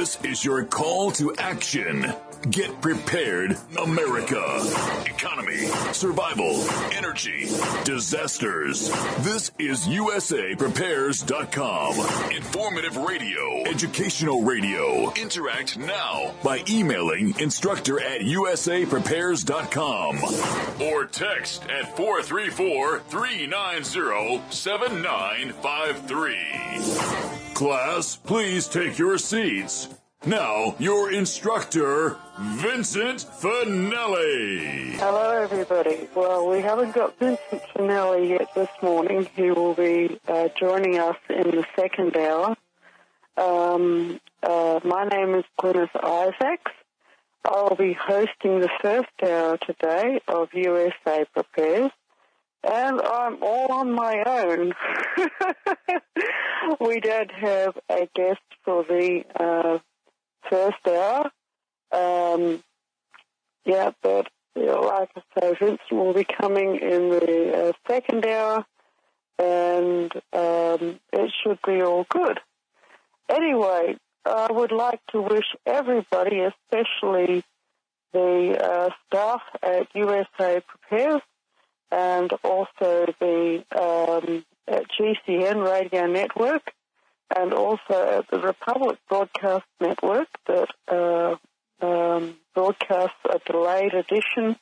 This is your call to action. Get prepared, America. Economy, survival, energy, disasters. This is USAPrepares.com. Informative radio, educational radio. Interact now by emailing instructor@USAPrepares.com or text at 434-390-7953. Class, please take your seats. Now, your instructor, Vincent Finelli. Hello, everybody. Well, we haven't got Vincent Finelli yet this morning. He will be joining us in the second hour. My name is Guineith Isaacs. I'll be hosting the first hour today of USA Prepares, and I'm all on my own. We don't have a guest for the first hour. But like I say, Vincent will be coming in the second hour, and it should be all good. Anyway, I would like to wish everybody, especially the staff at USA Prepares and also the at GCN Radio Network, and also at the Republic Broadcast Network that broadcasts a delayed edition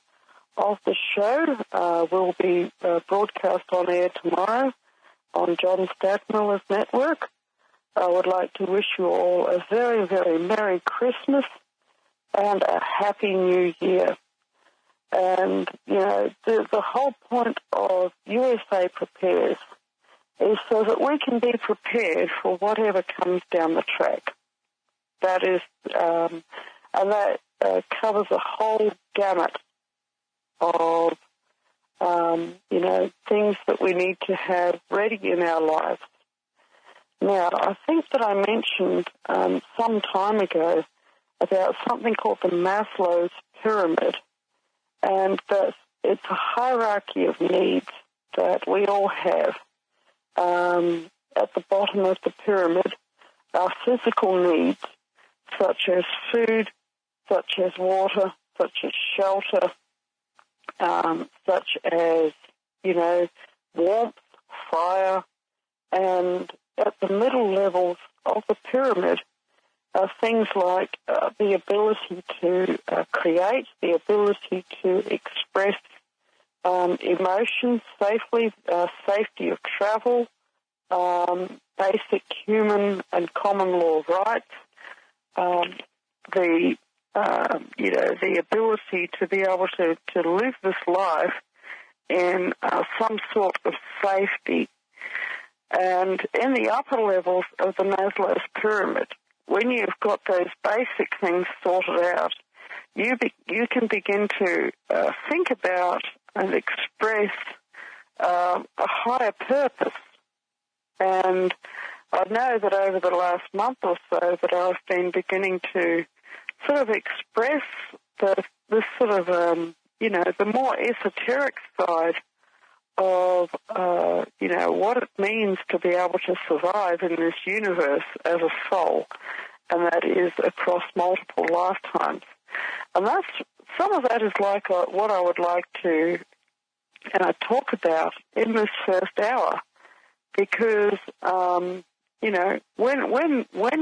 of the show. Will be broadcast on air tomorrow on John Stadtmiller's network. I would like to wish you all a very, very Merry Christmas and a Happy New Year. And, you know, the whole point of USA Prepares is so that we can be prepared for whatever comes down the track. That is, and that covers a whole gamut of, things that we need to have ready in our lives. Now, I think that I mentioned some time ago about something called the Maslow's Pyramid, and that it's a hierarchy of needs that we all have. At the bottom of the pyramid are physical needs, such as food, such as water, such as shelter, such as, warmth, fire, and at the middle levels of the pyramid are things like the ability to create, the ability to express emotions safely, safety of travel, basic human and common law rights, the ability to be able to live this life in some sort of safety. And in the upper levels of the Maslow's pyramid, when you've got those basic things sorted out, you can begin to think about and express a higher purpose. And I know that over the last month or so that I've been beginning to sort of express this sort of, the more esoteric side of, what it means to be able to survive in this universe as a soul, and that is across multiple lifetimes. And some of that is like what I would like to talk about in this first hour, because, when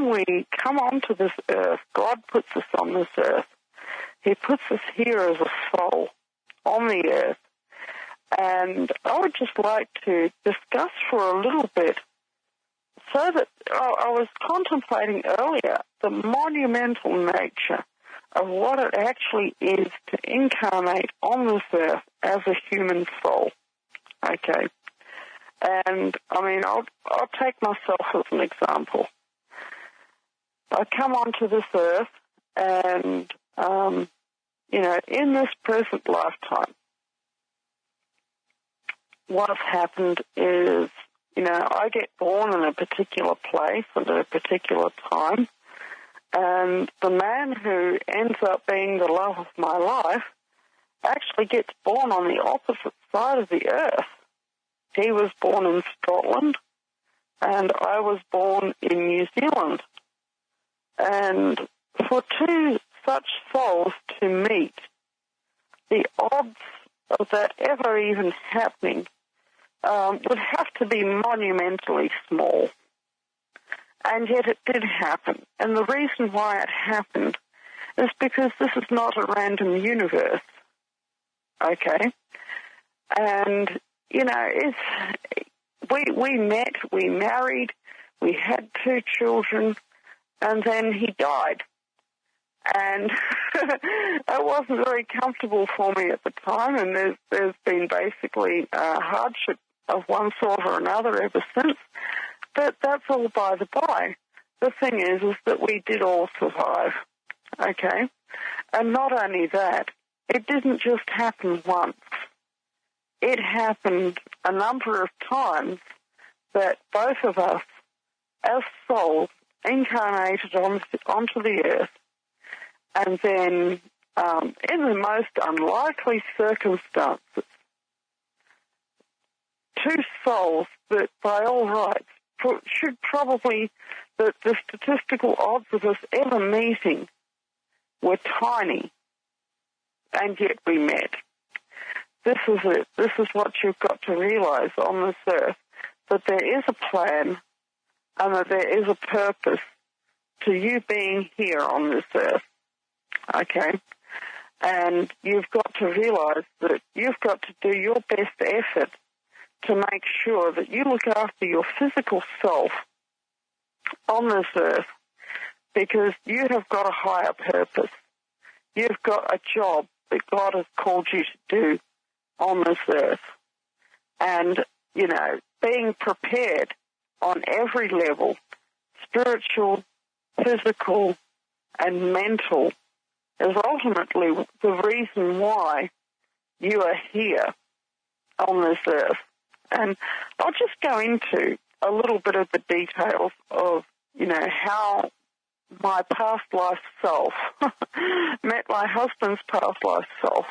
we come onto this earth, God puts us on this earth. He puts us here as a soul on the earth. And I would just like to discuss for a little bit, so that I was contemplating earlier the monumental nature of what it actually is to incarnate on this earth as a human soul. Okay. And, I'll take myself as an example. I come onto this earth and, in this present lifetime, what's happened is, I get born in a particular place at a particular time, and the man who ends up being the love of my life actually gets born on the opposite side of the earth. He was born in Scotland, and I was born in New Zealand. And for two such souls to meet, the odds of that ever even happening would have to be monumentally small. And yet it did happen. And the reason why it happened is because this is not a random universe. Okay? And, you know, we met, we married, we had 2 children, and then he died. And it wasn't very comfortable for me at the time, and there's been basically hardship of one sort or another ever since. But that's all by the by. The thing is that we did all survive, okay? And not only that, it didn't just happen once. It happened a number of times that both of us, as souls, incarnated onto the earth, and then in the most unlikely circumstances, 2 souls that by all rights should probably, the statistical odds of us ever meeting were tiny, and yet we met. This is it. This is what you've got to realize on this earth, that there is a plan and that there is a purpose to you being here on this earth, okay? And you've got to realize that you've got to do your best effort to make sure that you look after your physical self on this earth, because you have got a higher purpose. You've got a job that God has called you to do on this earth. And, you know, being prepared on every level, spiritual, physical, and mental, is ultimately the reason why you are here on this earth. And I'll just go into a little bit of the details of, you know, how my past life self met my husband's past life self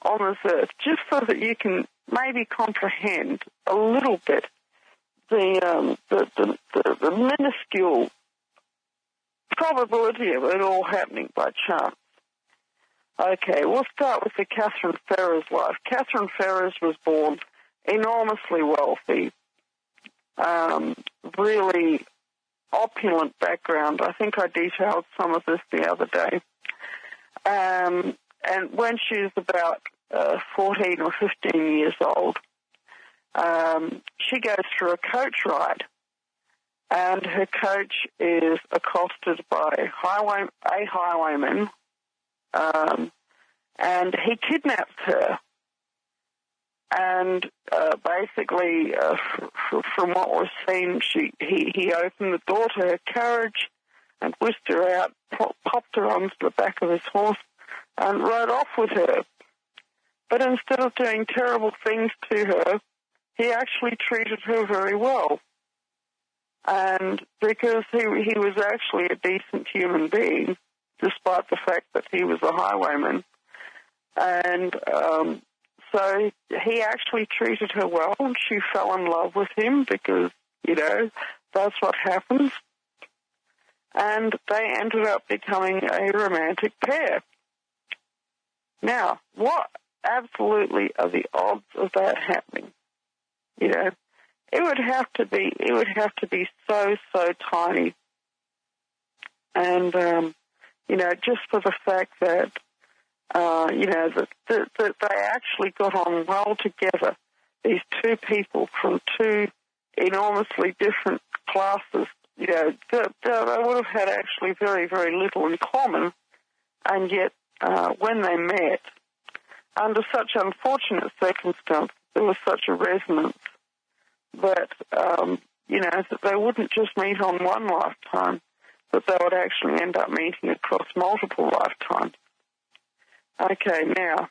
on this earth, just so that you can maybe comprehend a little bit the minuscule probability of it all happening by chance. Okay, we'll start with the Catherine Ferrers life. Catherine Ferrers was born enormously wealthy, really opulent background. I think I detailed some of this the other day. And when she was about 14 or 15 years old, she goes through a coach ride, and her coach is accosted by a highwayman, and he kidnaps her. And basically, from what was seen, he opened the door to her carriage and whisked her out, popped her onto the back of his horse, and rode off with her. But instead of doing terrible things to her, he actually treated her very well. And because he was actually a decent human being, despite the fact that he was a highwayman, and so he actually treated her well, and she fell in love with him because, you know, that's what happens. And they ended up becoming a romantic pair. Now, what absolutely are the odds of that happening? You know, it would have to be so tiny. And, you know, just for the fact that, you know, that they actually got on well together, these 2 people from 2 enormously different classes, you know, they would have had actually very, very little in common, and yet when they met, under such unfortunate circumstances, there was such a resonance that, you know, that they wouldn't just meet on one lifetime, but they would actually end up meeting across multiple lifetimes. Okay, now,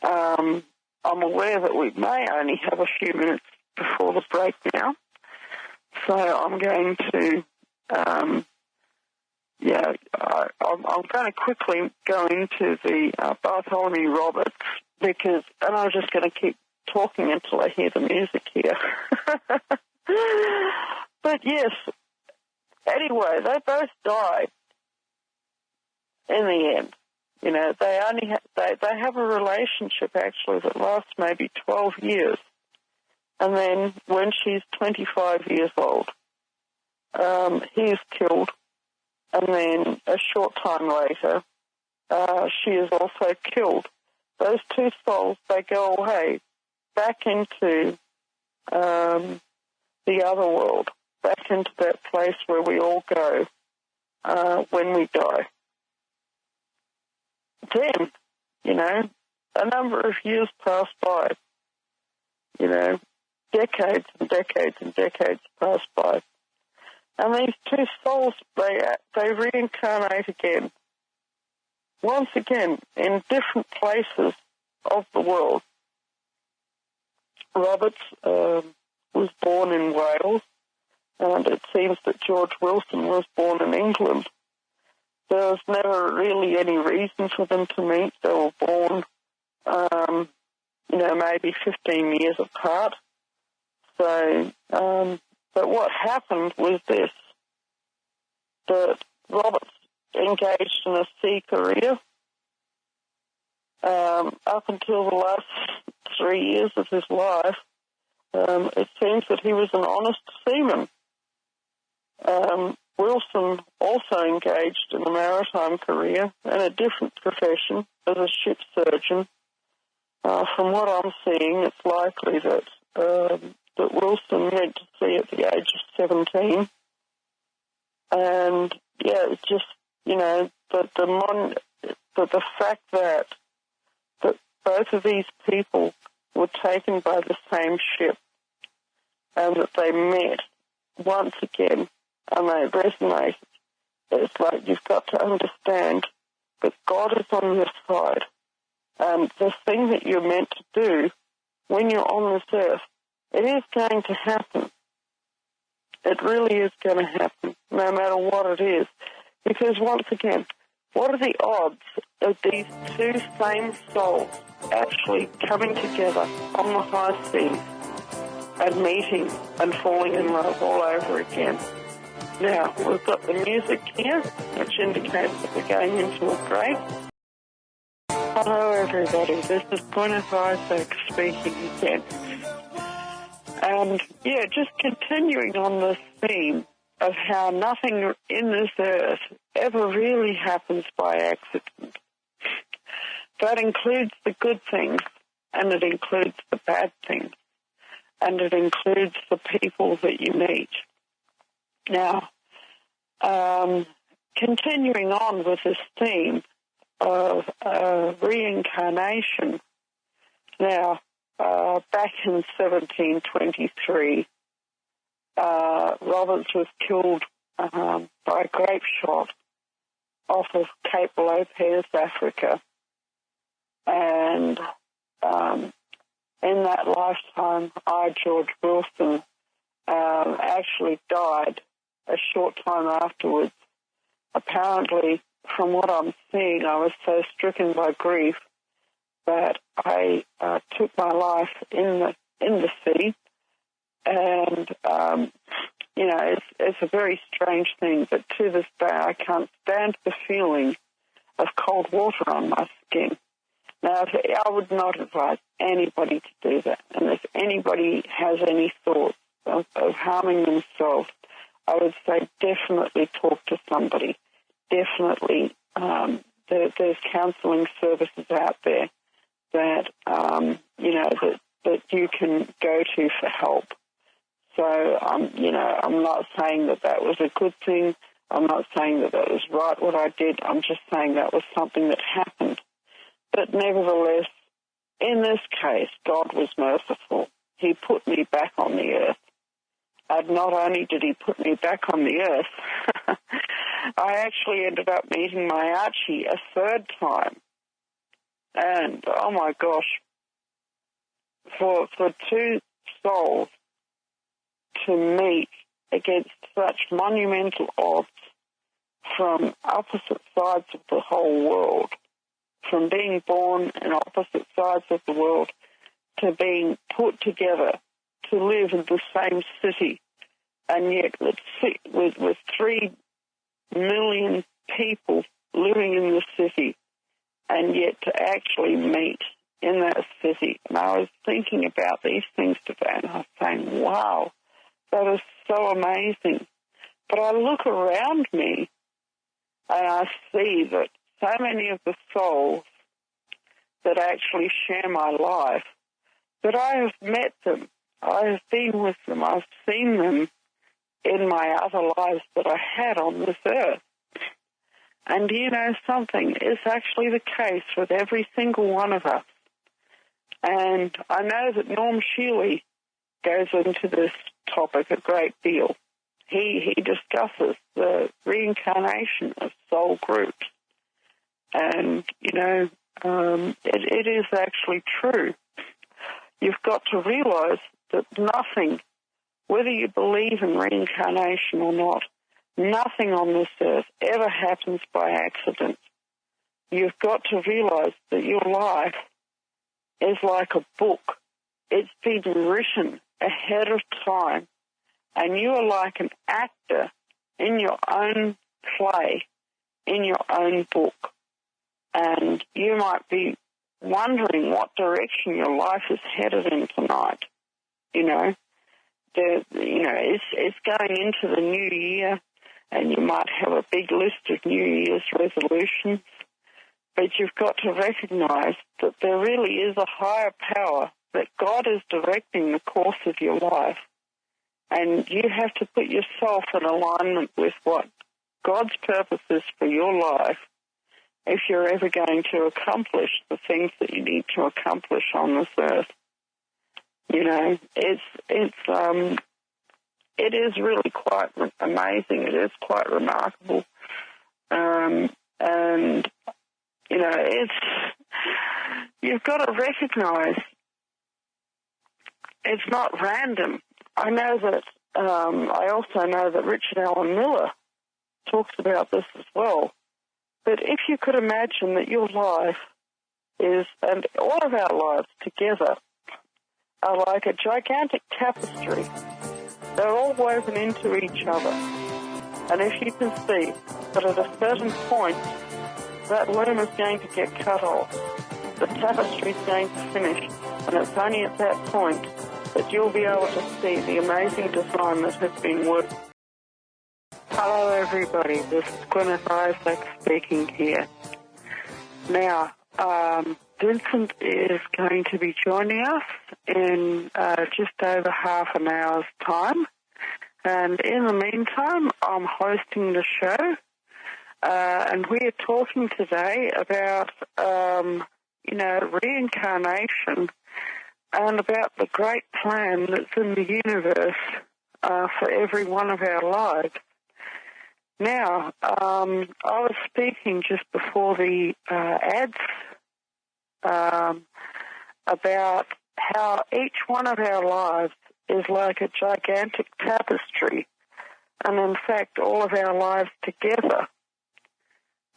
I'm aware that we may only have a few minutes before the break now, so I'm going to, I'm going to quickly go into the Bartholomew Roberts, and I'm just going to keep talking until I hear the music here. But yes, anyway, they both died in the end. You know, they only they have a relationship actually that lasts maybe 12 years, and then when she's 25 years old, he is killed, and then a short time later, she is also killed. Those two souls, they go away back into the other world, back into that place where we all go when we die. Then, you know, a number of years pass by. You know, decades and decades and decades pass by. And these two souls, they reincarnate again. Once again, in different places of the world. Roberts was born in Wales, and it seems that George Wilson was born in England. There was never really any reason for them to meet. They were born, you know, maybe 15 years apart. So, but what happened was this, that Roberts engaged in a sea career up until the last 3 years of his life. It seems that he was an honest seaman. Wilson also engaged in a maritime career and a different profession as a ship surgeon. From what I'm seeing, it's likely that that Wilson went to sea at the age of 17. And, yeah, it's just, you know, the fact that both of these people were taken by the same ship and that they met once again and they resonated. It's like you've got to understand that God is on your side. And the thing that you're meant to do when you're on this earth, it is going to happen. It really is going to happen, no matter what it is. Because once again, what are the odds of these two same souls actually coming together on the high seas and meeting and falling in love all over again? Now, we've got the music here, which indicates that we're going into a break. Hello, everybody. This is Guineith Isaacs speaking again. And, yeah, just continuing on this theme of how nothing in this earth ever really happens by accident. That includes the good things, and it includes the bad things, and it includes the people that you meet. Now, continuing on with this theme of reincarnation, now, back in 1723, Roberts was killed by a grape shot off of Cape Lopez, Africa. And in that lifetime, George Wilson, actually died a short time afterwards. Apparently, from what I'm seeing, I was so stricken by grief that I took my life in the sea. And, you know, it's a very strange thing, but to this day I can't stand the feeling of cold water on my skin. Now, I would not advise anybody to do that. And if anybody has any thoughts of harming themselves, I would say definitely talk to somebody. Definitely, there's counselling services out there that, you know, that you can go to for help. So, you know, I'm not saying that was a good thing. I'm not saying that was right what I did. I'm just saying that was something that happened. But nevertheless, in this case, God was merciful. He put me back on the earth. And not only did he put me back on the earth, I actually ended up meeting my Archie a third time. And, oh my gosh, for two souls to meet against such monumental odds from opposite sides of the whole world, from being born in opposite sides of the world to being put together to live in the same city, and yet with 3 million people living in the everything. But I look around me and I see that so many of the souls that actually share my life, that I have met them, I have been with them, I've seen them in my other lives that I had on this earth. And you know something, it's actually the case with every single one of us. And I know that Norm Shealy goes into this topic a great deal. He discusses the reincarnation of soul groups. And, you know, it is actually true. You've got to realize that nothing, whether you believe in reincarnation or not, nothing on this earth ever happens by accident. You've got to realize that your life is like a book. It's been written ahead of time, and you are like an actor in your own play, in your own book. And you might be wondering what direction your life is headed in tonight. You know, it's going into the new year, and you might have a big list of New Year's resolutions, but you've got to recognize that there really is a higher power, that God is directing the course of your life, and you have to put yourself in alignment with what God's purpose is for your life if you're ever going to accomplish the things that you need to accomplish on this earth. You know, it is really quite amazing. It is quite remarkable. And, you know, you've got to recognize it's not random. I know that, I also know that Richard Allen Miller talks about this as well. But if you could imagine that your life is, and all of our lives together, are like a gigantic tapestry. They're all woven into each other. And if you can see that at a certain point, that loom is going to get cut off, the tapestry is going to finish, and it's only at that point that you'll be able to see the amazing design that has been worked. Hello everybody, this is Guineith Isaacs speaking here. Now, Vincent is going to be joining us in just over half an hour's time. And in the meantime, I'm hosting the show. And we are talking today about, reincarnation and about the great plan that's in the universe for every one of our lives. Now, I was speaking just before the ads about how each one of our lives is like a gigantic tapestry, and in fact all of our lives together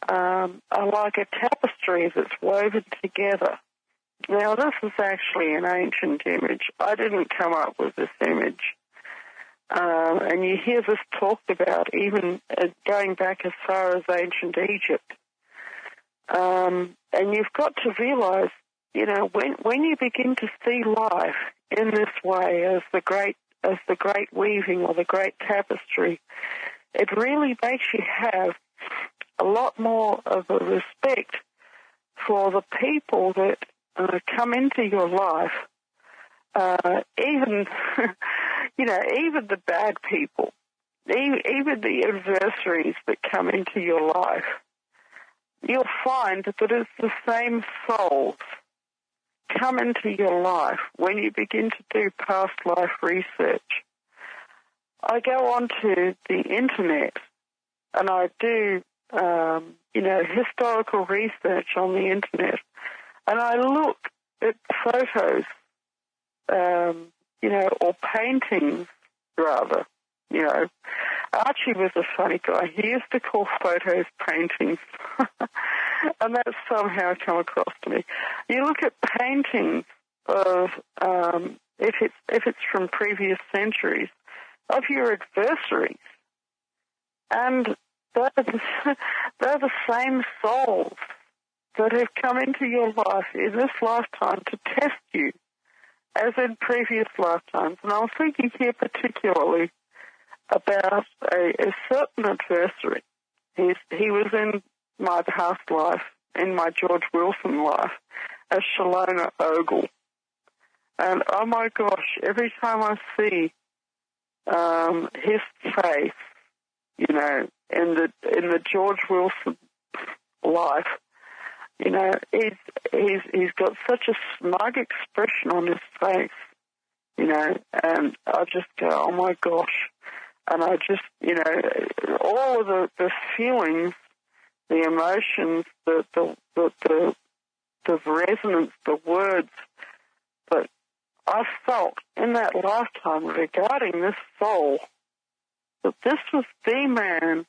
are like a tapestry that's woven together. Now this is actually an ancient image. I didn't come up with this image. And you hear this talked about even going back as far as ancient Egypt. And you've got to realize, you know, when you begin to see life in this way as the great weaving or the great tapestry, it really makes you have a lot more of a respect for the people that come into your life, even the bad people, even the adversaries that come into your life. You'll find that it's the same souls come into your life when you begin to do past life research. I go onto the internet and I do, historical research on the internet, and I look at photos, or paintings, rather. You know, Archie was a funny guy. He used to call photos paintings, and that's somehow come across to me. You look at paintings of, if it's from previous centuries, of your adversaries, and they're the same souls that have come into your life in this lifetime to test you, as in previous lifetimes. And I was thinking here particularly about a certain adversary. He was in my past life, in my George Wilson life, as Shalona Ogle. And oh my gosh, every time I see his face, you know, in the George Wilson life, you know, he's got such a smug expression on his face, you know, and I just go, oh my gosh. And I just, you know, all of the feelings, the emotions, the resonance, the words that I felt in that lifetime regarding this soul, that this was the man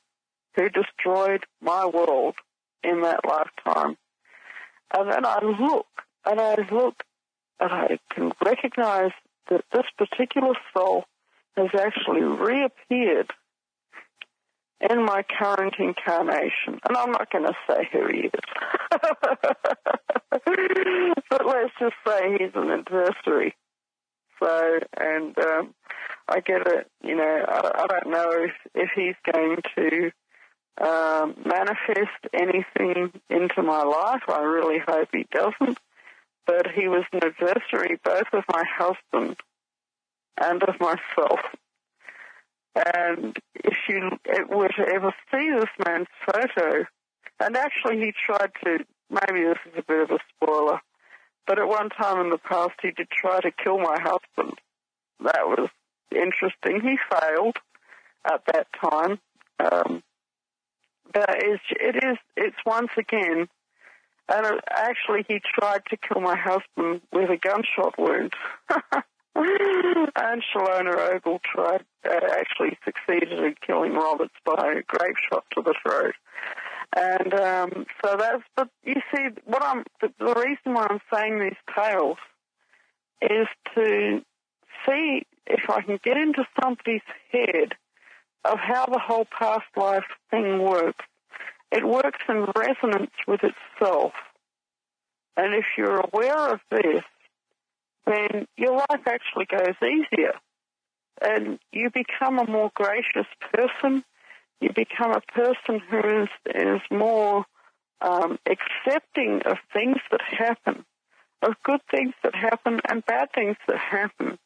who destroyed my world in that lifetime. And then I look, and I can recognize that this particular soul has actually reappeared in my current incarnation. And I'm not going to say who he is. But let's just say he's an adversary. So, and I get it, you know, I don't know if he's going to manifest anything into my life. I really hope he doesn't. But he was an adversary both of my husband and of myself. And if you were to ever see this man's photo, and actually he tried to, maybe this is a bit of a spoiler, but at one time in the past he did try to kill my husband. That was interesting. He failed at that time. But it's once again, and actually he tried to kill my husband with a gunshot wound. And Shalona Ogle actually succeeded in killing Roberts by a grape shot to the throat. And so that's, but you see, the reason why I'm saying these tales is to see if I can get into somebody's head of how the whole past life thing works. It works in resonance with itself. And if you're aware of this, then your life actually goes easier. And you become a more gracious person. You become a person who is more accepting of things that happen, of good things that happen and bad things that happen,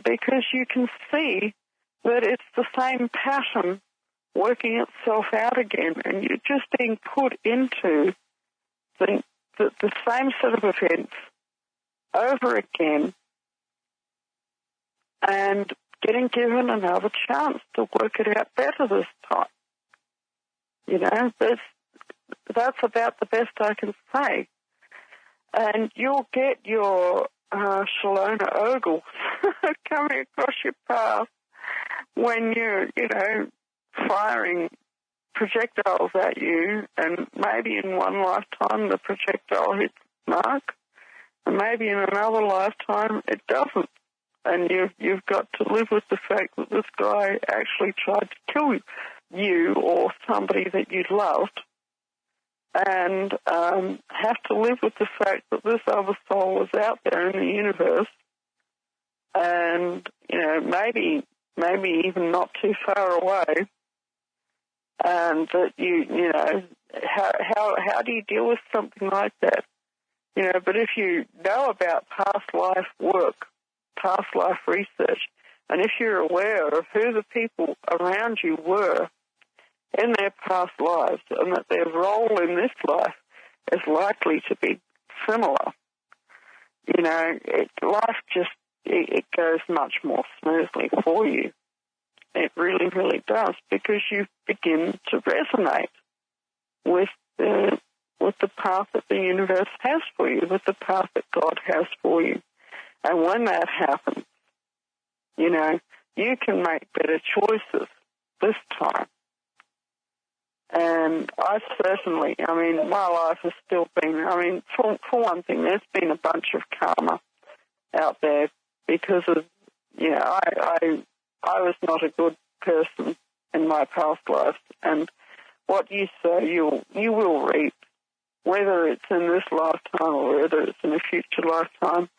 because you can see that it's the same pattern working itself out again, and you're just being put into the same set of events over again and getting given another chance to work it out better this time. You know, that's about the best I can say. And you'll get your Shalona Ogle coming across your path when you're, you know, firing projectiles at you, and maybe in one lifetime the projectile hits mark, and maybe in another lifetime it doesn't. And you've got to live with the fact that this guy actually tried to kill you or somebody that you loved, and have to live with the fact that this other soul was out there in the universe, and, you know, maybe even not too far away, and that you know, how do you deal with something like that? You know, but if you know about past life work, past life research, and if you're aware of who the people around you were in their past lives, and that their role in this life is likely to be similar, you know, life just, it goes much more smoothly for you. It really, really does, because you begin to resonate with the path that the universe has for you, with the path that God has for you. And when that happens, you know, you can make better choices this time. And I certainly, I mean, my life has still been, I mean, for one thing, there's been a bunch of karma out there because of, you know, I was not a good person in my past lives, and what you sow, you will reap, whether it's in this lifetime or whether it's in a future lifetime.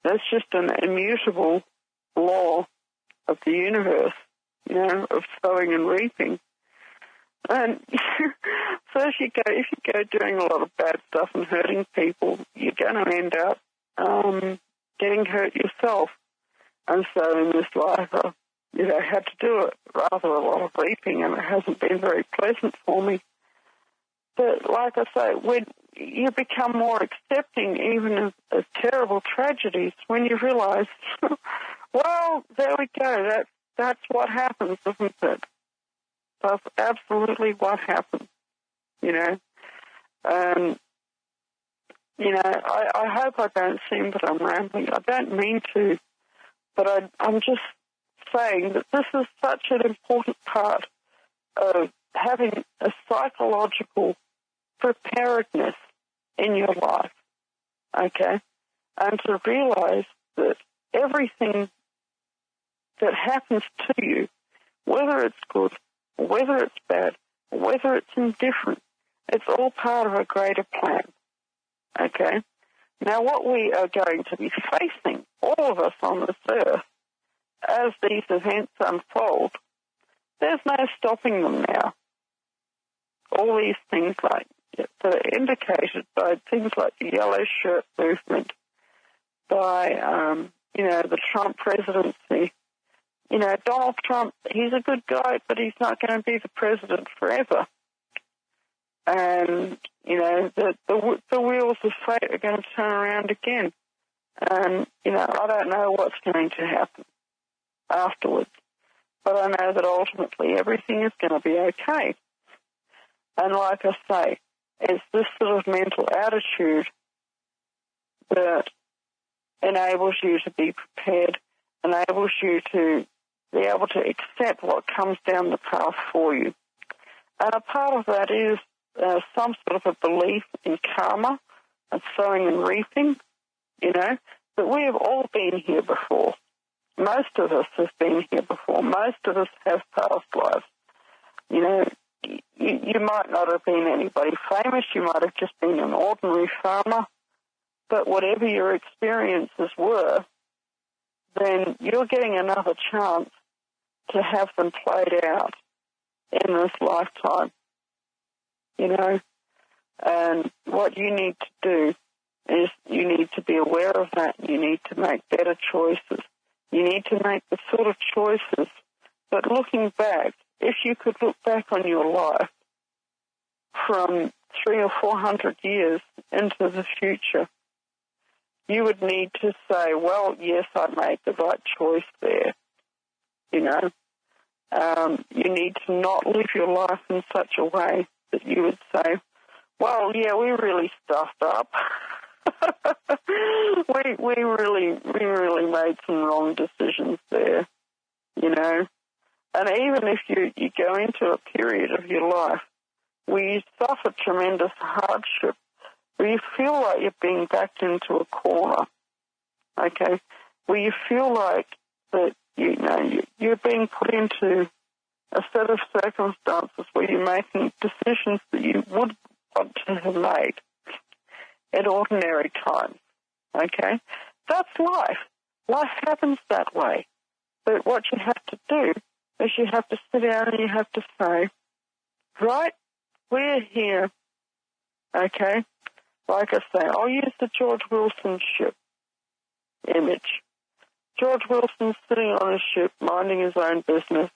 That's just an immutable law of the universe. of sowing and reaping. And so if you go doing a lot of bad stuff and hurting people, you're going to end up getting hurt yourself. And so in this life, I had to do it, rather a lot of reaping, and it hasn't been very pleasant for me. But like I say, when you become more accepting even of terrible tragedies, when you realize, well, there we go, that's what happens, isn't it? That's absolutely what happens, I hope I don't seem that I'm rambling. I don't mean to, but I'm just saying that this is such an important part of having a psychological preparedness in your life, okay? And to realize that everything that happens to you, whether it's good, whether it's bad, whether it's indifferent, it's all part of a greater plan, okay? Now, what we are going to be facing, all of us on this earth, as these events unfold, there's no stopping them now. All these things that are indicated by things like the yellow shirt movement, by, the Trump presidency. Donald Trump, he's a good guy, but he's not going to be the president forever. And, the wheels of fate are going to turn around again. And, I don't know what's going to happen afterwards. But I know that ultimately everything is going to be okay. And like I say, it's this sort of mental attitude that enables you to be prepared, enables you to be able to accept what comes down the path for you. And a part of that is some sort of a belief in karma and sowing and reaping, that we have all been here before. Most of us have been here before. Most of us have past lives. You might not have been anybody famous. You might have just been an ordinary farmer. But whatever your experiences were, then you're getting another chance to have them played out in this lifetime. And what you need to do is you need to be aware of that. You need to make better choices. You need to make the sort of choices that, looking back, if you could look back on your life from 300 or 400 years into the future, you would need to say, well, yes, I made the right choice there. You need to not live your life in such a way that you would say, well, yeah, we really stuffed up. we really made some wrong decisions there, And even if you go into a period of your life where you suffer tremendous hardship, where you feel like you're being backed into a corner, okay, where you feel like that, you're being put into a set of circumstances where you're making decisions that you would want to have made at ordinary times, okay? That's life. Life happens that way. But what you have to do is you have to sit down and you have to say, right, we're here, okay? Like I say, I'll use the George Wilson ship image. George Wilson's sitting on a ship, minding his own business.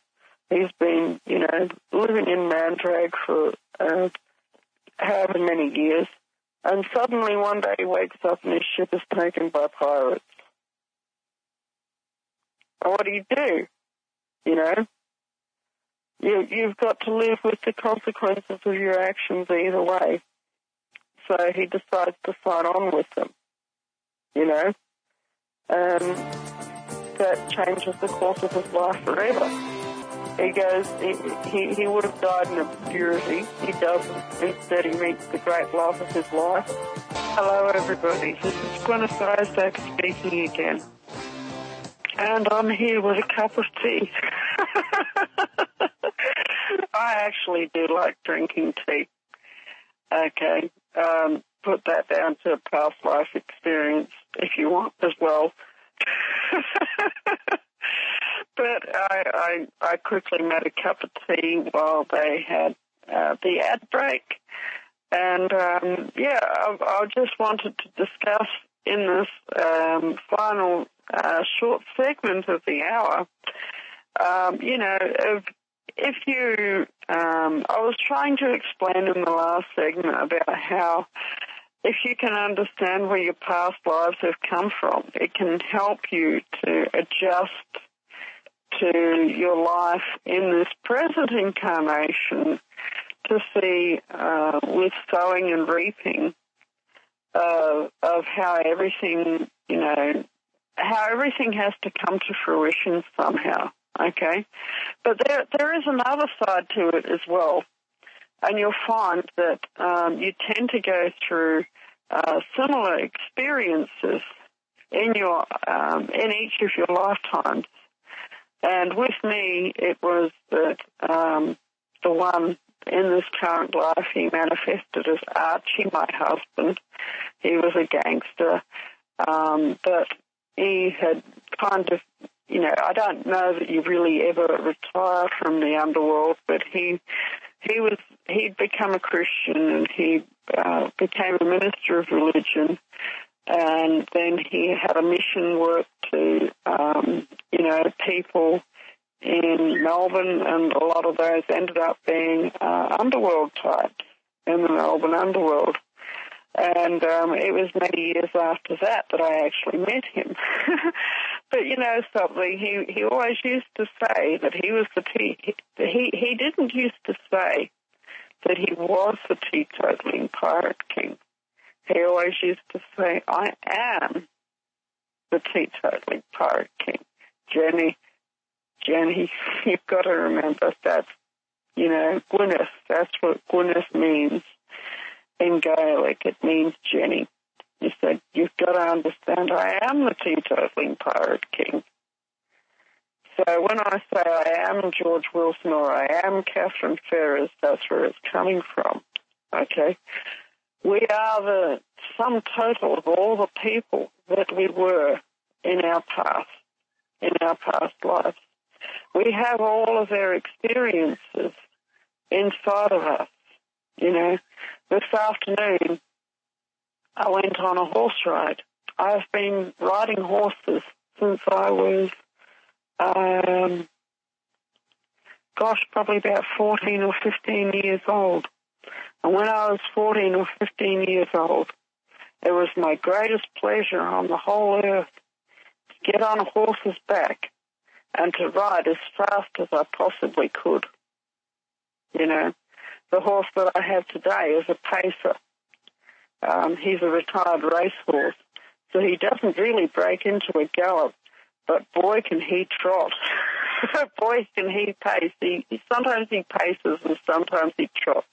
He's been, living in Mandrag for however many years. And suddenly one day he wakes up and his ship is taken by pirates. And what do? You've got to live with the consequences of your actions either way. So he decides to sign on with them, and that changes the course of his life forever. He goes, he would have died in obscurity. He doesn't. Instead, he meets the great love of his life. Hello, everybody. This is Guineith Isaacs speaking again. And I'm here with a cup of tea. I actually do like drinking tea. Okay. Put that down to a past life experience if you want as well. but I quickly made a cup of tea while they had the ad break. And, I just wanted to discuss in this final short segment of the hour, if you, I was trying to explain in the last segment about how if you can understand where your past lives have come from, it can help you to adjust to your life in this present incarnation to see with sowing and reaping of how everything, how everything has to come to fruition somehow, okay? But there is another side to it as well, and you'll find that you tend to go through similar experiences in your in each of your lifetimes. And with me, it was that the one in this current life, he manifested as Archie, my husband. He was a gangster, but he had kind of, I don't know that you really ever retire from the underworld, but he'd become a Christian, and he became a minister of religion, and then he had a mission work to, people in Melbourne, and a lot of those ended up being underworld types in the Melbourne underworld. And it was many years after that I actually met him. But something, he always used to say that he was he didn't used to say that he was the teetotaling pirate king. He always used to say, I am the teetotaling pirate king. Jenny, you've got to remember that's, Guineith. That's what Guineith means in Gaelic. It means Jenny. He said, you've got to understand, I am the teetotaling pirate king. So when I say I am George Wilson or I am Catherine Ferris, that's where it's coming from, okay? We are the sum total of all the people that we were in our past lives. We have all of their experiences inside of us. This afternoon I went on a horse ride. I've been riding horses since I was, probably about 14 or 15 years old. And when I was 14 or 15 years old, it was my greatest pleasure on the whole earth to get on a horse's back and to ride as fast as I possibly could. The horse that I have today is a pacer. He's a retired racehorse, so he doesn't really break into a gallop, but boy, can he trot. Boy, can he pace. Sometimes he paces and sometimes he trots.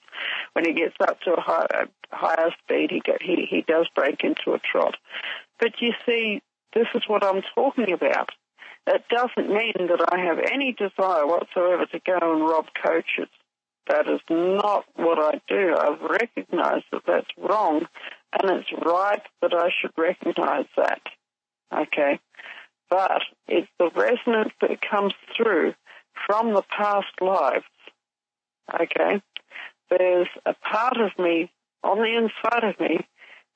When he gets up to a higher speed, he does break into a trot. But you see, this is what I'm talking about. It doesn't mean that I have any desire whatsoever to go and rob coaches. That is not what I do. I've recognized that that's wrong, and it's right that I should recognize that, okay? But it's the resonance that comes through from the past lives, okay? There's a part of me on the inside of me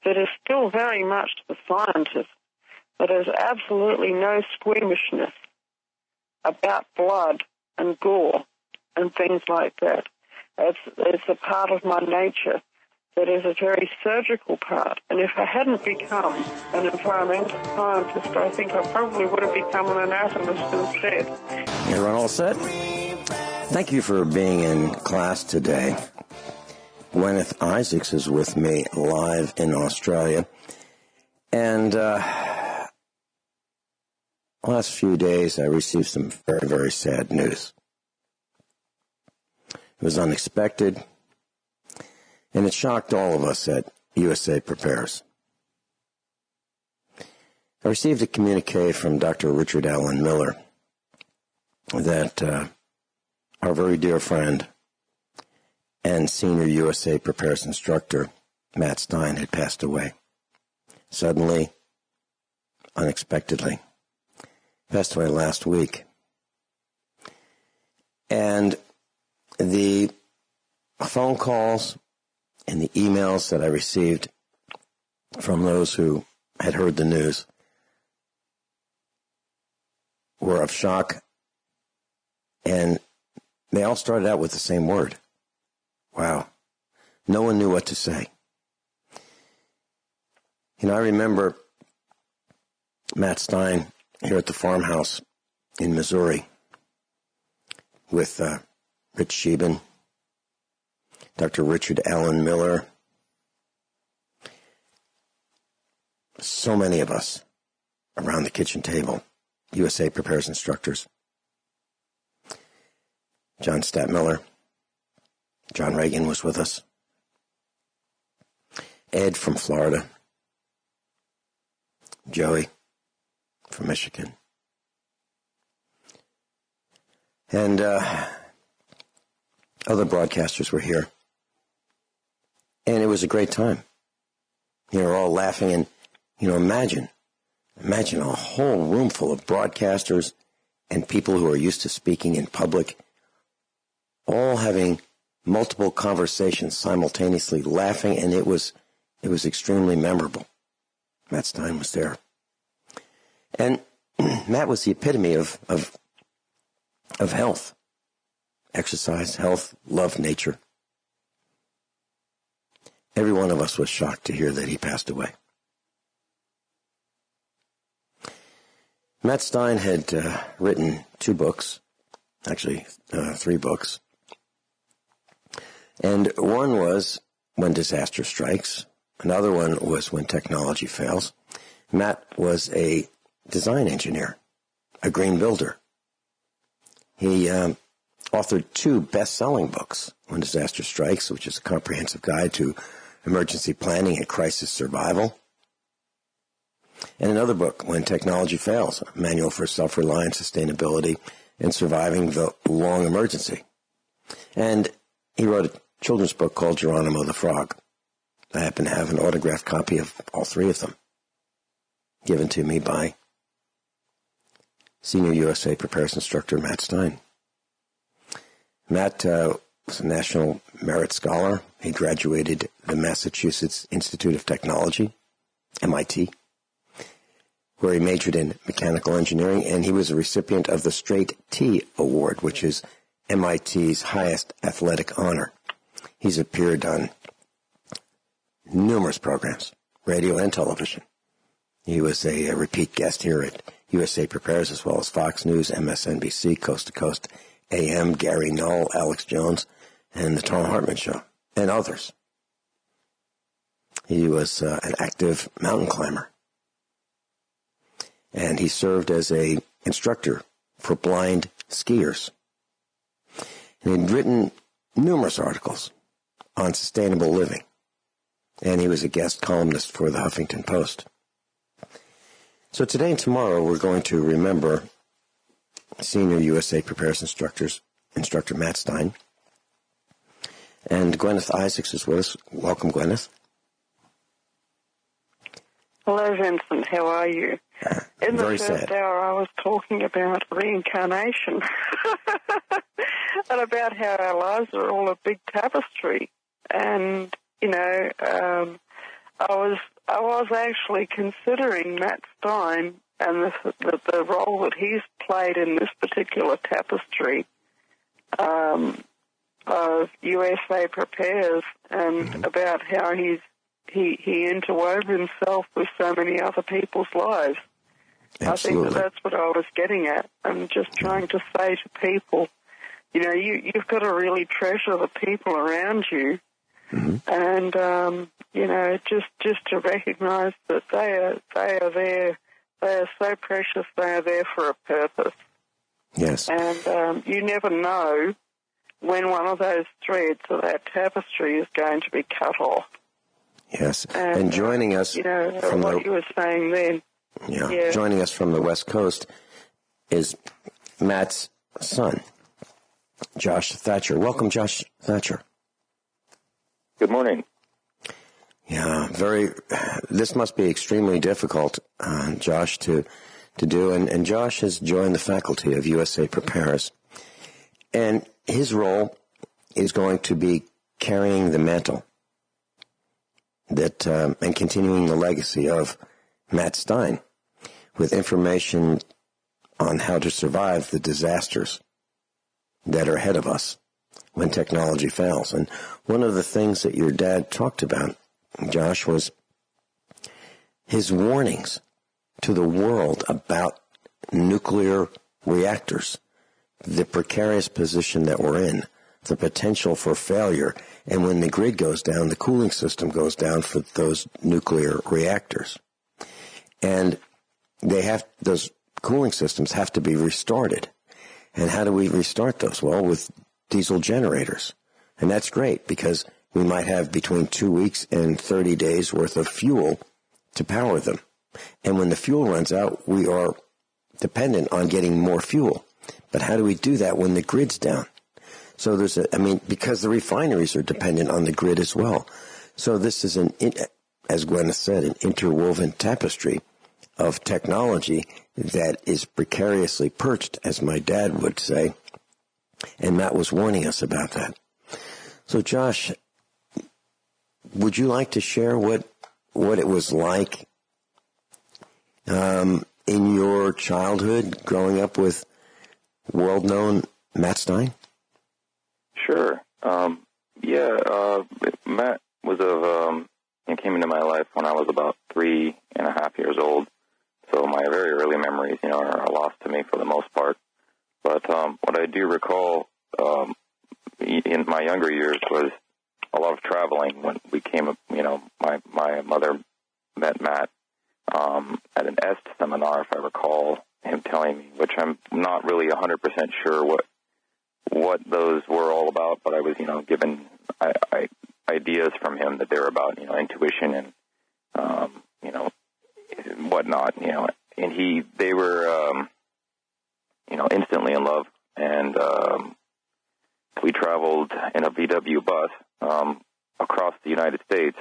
that is still very much the scientist, that has absolutely no squeamishness about blood and gore and things like that. It's a part of my nature that is a very surgical part. And if I hadn't become an environmental scientist, I think I probably would have become an anatomist instead. Everyone all set? Thank you for being in class today. Guineith Isaacs is with me live in Australia. And last few days I received some very, very sad news. It was unexpected, and it shocked all of us at USA Prepares. I received a communique from Dr. Richard Allen Miller that our very dear friend and senior USA Prepares Instructor, Mat Stein, had passed away. Suddenly, unexpectedly. Passed away last week. And the phone calls and the emails that I received from those who had heard the news were of shock, and they all started out with the same word. Wow. No one knew what to say. You know, I remember Mat Stein here at the farmhouse in Missouri with Rich Scheben, Dr. Richard Allen Miller, so many of us around the kitchen table, USA Prepares Instructors, John Statmiller, John Regan was with us, Ed from Florida, Joey from Michigan, and other broadcasters were here. And it was a great time. You know, we're all laughing, and, you know, imagine a whole room full of broadcasters and people who are used to speaking in public, all having multiple conversations simultaneously, laughing, and it was extremely memorable. Mat Stein was there. And Matt was the epitome of health, exercise, health, love, nature. Every one of us was shocked to hear that he passed away. Mat Stein had written 2 books, actually 3 books. And one was When Disaster Strikes. Another one was When Technology Fails. Matt was a design engineer, a green builder. He authored 2 best-selling books, When Disaster Strikes, which is a comprehensive guide to emergency planning and crisis survival, and another book, When Technology Fails, a manual for self-reliant sustainability and surviving the long emergency. And he wrote a children's book called Geronimo the Frog. I happen to have an autographed copy of all 3 of them, given to me by Senior USA Prepares Instructor Mat Stein. Matt was a National Merit Scholar. He graduated the Massachusetts Institute of Technology, MIT, where he majored in mechanical engineering, and he was a recipient of the Straight T Award, which is MIT's highest athletic honor. He's appeared on numerous programs, radio and television. He was a repeat guest here at USA Prepares, as well as Fox News, MSNBC, Coast to Coast AM, Gary Null, Alex Jones, and the Tom Hartman Show, and others. He was an active mountain climber, and he served as an instructor for blind skiers. And he'd written numerous articles on sustainable living, and he was a guest columnist for the Huffington Post. So today and tomorrow we're going to remember Senior USA Prepares Instructor Mat Stein. And Guineith Isaacs is with us. Welcome, Guineith. Hello, Vincent. How are you? In the first sad. hour, I was talking about reincarnation and about how our lives are all a big tapestry. And, you know, I was actually considering Mat Stein and the role that he's played in this particular tapestry of USA Prepares, and about how he interwove himself with so many other people's lives. Absolutely. I think that's what I was getting at. I'm just trying to say to people, you know, you've got to really treasure the people around you, and you know, just to recognize that they are there. They are so precious. They are there for a purpose. Yes. And you never know when one of those threads of that tapestry is going to be cut off. Yes. And joining us, you know, from what you were saying then. Yeah. Joining us from the West Coast is Matt's son, Josh Thatcher. Welcome, Josh Thatcher. Good morning. Yeah, this must be extremely difficult, Josh, to do. And Josh has joined the faculty of USA Prepares. And his role is going to be carrying the mantle that and continuing the legacy of Mat Stein with information on how to survive the disasters that are ahead of us when technology fails. And one of the things that your dad talked about, Josh, was his warnings to the world about nuclear reactors, the precarious position that we're in, the potential for failure, and when the grid goes down, the cooling system goes down for those nuclear reactors. And those cooling systems have to be restarted. And how do we restart those? Well, with diesel generators. And that's great because we might have between 2 weeks and 30 days worth of fuel to power them. And when the fuel runs out, we are dependent on getting more fuel. But how do we do that when the grid's down? So because the refineries are dependent on the grid as well. So this is as Gwen said, an interwoven tapestry of technology that is precariously perched, as my dad would say, and Matt was warning us about that. So, Josh, would you like to share what it was like in your childhood growing up with world-known Mat Stein? Sure. Matt came into my life when I was about 3.5 years old. So my very early memories, are lost to me for the most part. But what I do recall in my younger years was a lot of traveling. When we came up, my mother met Matt at an EST seminar, if I recall him telling me, which I'm not really 100% sure what those were all about, but I was, given ideas from him that they were about, intuition and, whatnot, and they were, instantly in love. And we traveled in a VW bus across the United States,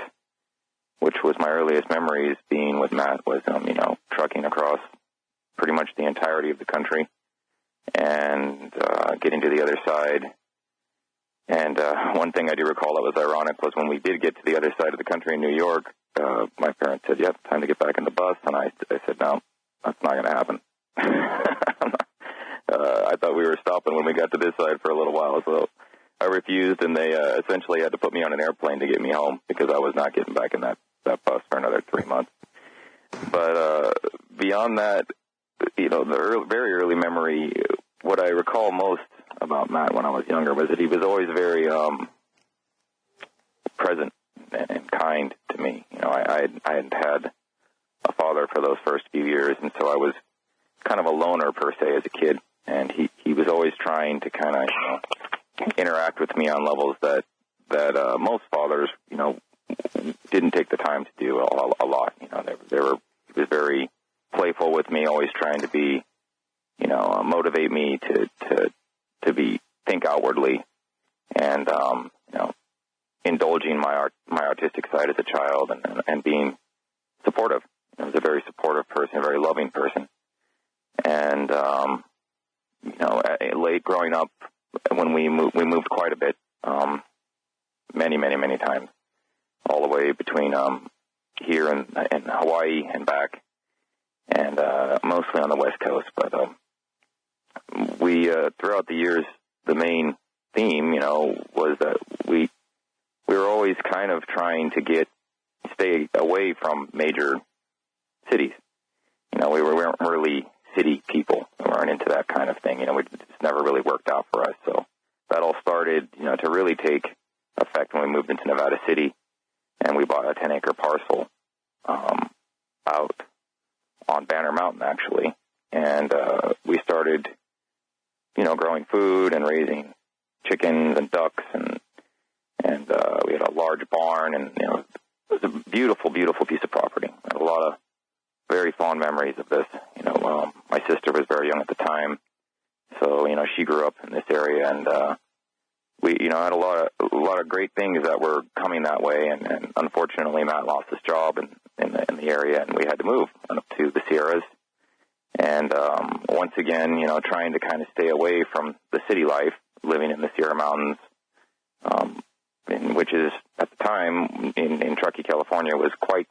which was my earliest memories being with Matt, was, trucking across pretty much the entirety of the country and getting to the other side. And one thing I do recall that was ironic was when we did get to the other side of the country in New York, my parents said, "Yep, time to get back in the bus." And I said, "No, that's not going to happen." I thought we were stopping when we got to this side for a little while, so I refused, and they essentially had to put me on an airplane to get me home because I was not getting back in that bus for another 3 months. But beyond that, the very early memory, what I recall most about Matt when I was younger was that he was always very present and kind to me. I hadn't had a father for those first few years, and so I was kind of a loner per se as a kid. And he was always trying to kind of interact with me on levels that most fathers didn't take the time to do a lot. He was very playful with me, always trying to be motivate me to think outwardly, and indulging my artistic side as a child, and being supportive. He was a very supportive person, a very loving person. And late growing up, when we moved quite a bit, many times, all the way between here and Hawaii and back, and mostly on the West Coast. But we throughout the years, the main theme, was that we were always kind of trying to stay away from major cities. We weren't really city people. We weren't into that kind of thing. It just never really worked out for us. So that all started, to really take effect when we moved into Nevada City, and we bought a 10-acre parcel out on Banner Mountain, actually. And we started, growing food and raising chickens and ducks, and we had a large barn, and it was a beautiful, beautiful piece of property. I had a lot of very fond memories of this. My sister was very young at the time, so she grew up in this area, and we had a lot of great things that were coming that way. And unfortunately, Matt lost his job in the area, and we had to move up to the Sierras. And once again, trying to kind of stay away from the city life, living in the Sierra Mountains, which is, at the time, in Truckee, California, was quite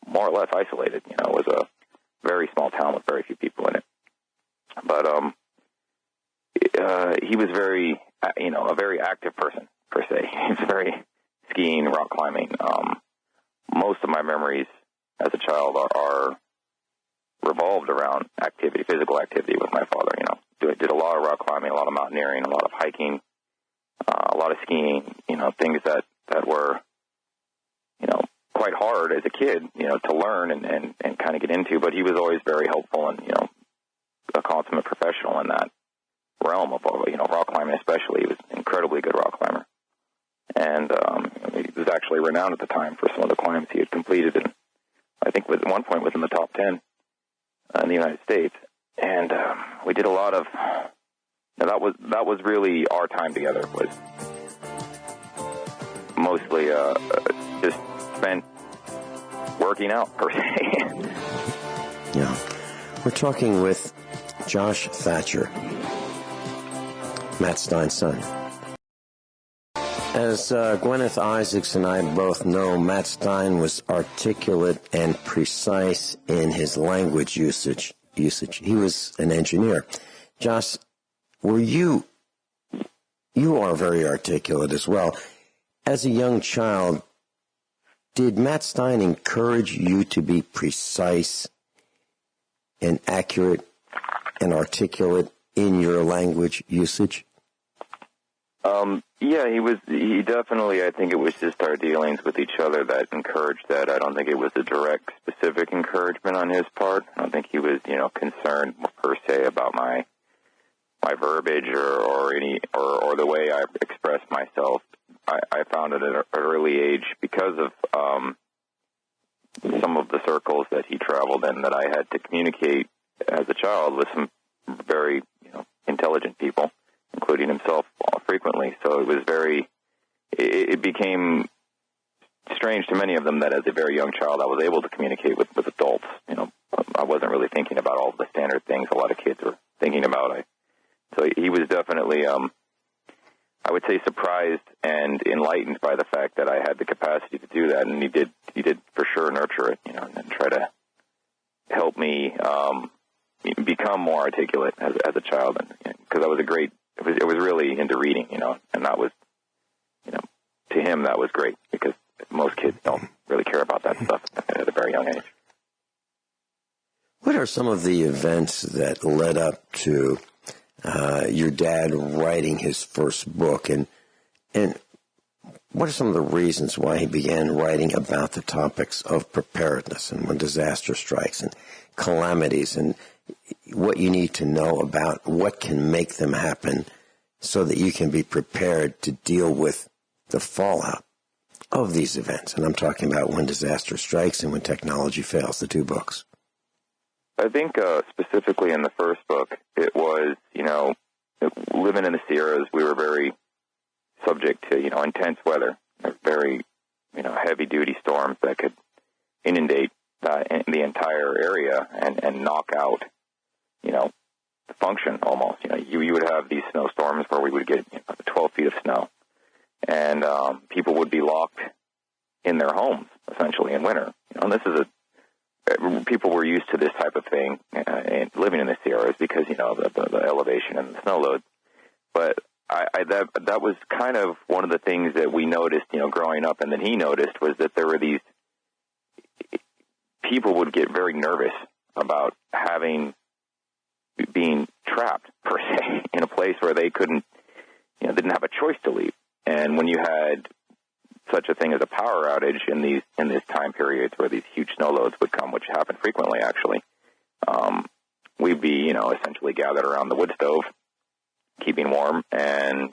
more or less isolated. It was a very small town with very few people in it. But he was very, a very active person, per se. He's very skiing, rock climbing. Most of my memories as a child are revolved around activity, physical activity with my father. Did a lot of rock climbing, a lot of mountaineering, a lot of hiking, a lot of skiing, things that were, quite hard as a kid, to learn and kind of get into. But he was always very helpful and, a consummate professional in that realm of, rock climbing especially. He was an incredibly good rock climber. And he was actually renowned at the time for some of the climbs he had completed, and I think at one point was in the top 10 in the United States. And we did a lot of. That was really our time together. Was mostly just spent working out, per se. Yeah, we're talking with Josh Thatcher, Mat Stein's son. As Guineith Isaacs and I both know, Mat Stein was articulate and precise in his language usage. He was an engineer. Josh, you are very articulate as well. As a young child, did Mat Stein encourage you to be precise and accurate and articulate in your language usage? Yeah, he definitely, I think it was just our dealings with each other that encouraged that. I don't think it was a direct, specific encouragement on his part. I don't think he was, concerned per se about my verbiage or the way I expressed myself. I found it at an early age because of some of the circles that he traveled in that I had to communicate as a child with some very, intelligent people, including himself frequently. So it became strange to many of them that as a very young child I was able to communicate with adults. I wasn't really thinking about all the standard things a lot of kids were thinking about. So he was definitely, I would say, surprised and enlightened by the fact that I had the capacity to do that, and he did for sure nurture it, and try to help me become more articulate as a child, and because I was it was really into reading, and that was, to him that was great because most kids don't really care about that stuff at a very young age. What are some of the events that led up to your dad writing his first book, and what are some of the reasons why he began writing about the topics of preparedness and when disaster strikes and calamities and what you need to know about what can make them happen so that you can be prepared to deal with the fallout of these events? And I'm talking about when disaster strikes and when technology fails, the two books. I think specifically in the first book, it was, living in the Sierras, we were very subject to, intense weather, very, heavy-duty storms that could inundate the entire area and knock out, the function almost. You would have these snowstorms where we would get 12 feet of snow, and people would be locked in their homes, essentially, in winter. And this is people were used to this type of thing living in the Sierras because, the elevation and the snow load. But that was kind of one of the things that we noticed, growing up, and that he noticed, was that there were these people would get very nervous about being trapped, per se, in a place where they couldn't, didn't have a choice to leave. And when you had such a thing as a power outage in these time periods where these huge snow loads would come, which happened frequently, actually, we'd be, essentially gathered around the wood stove, keeping warm and,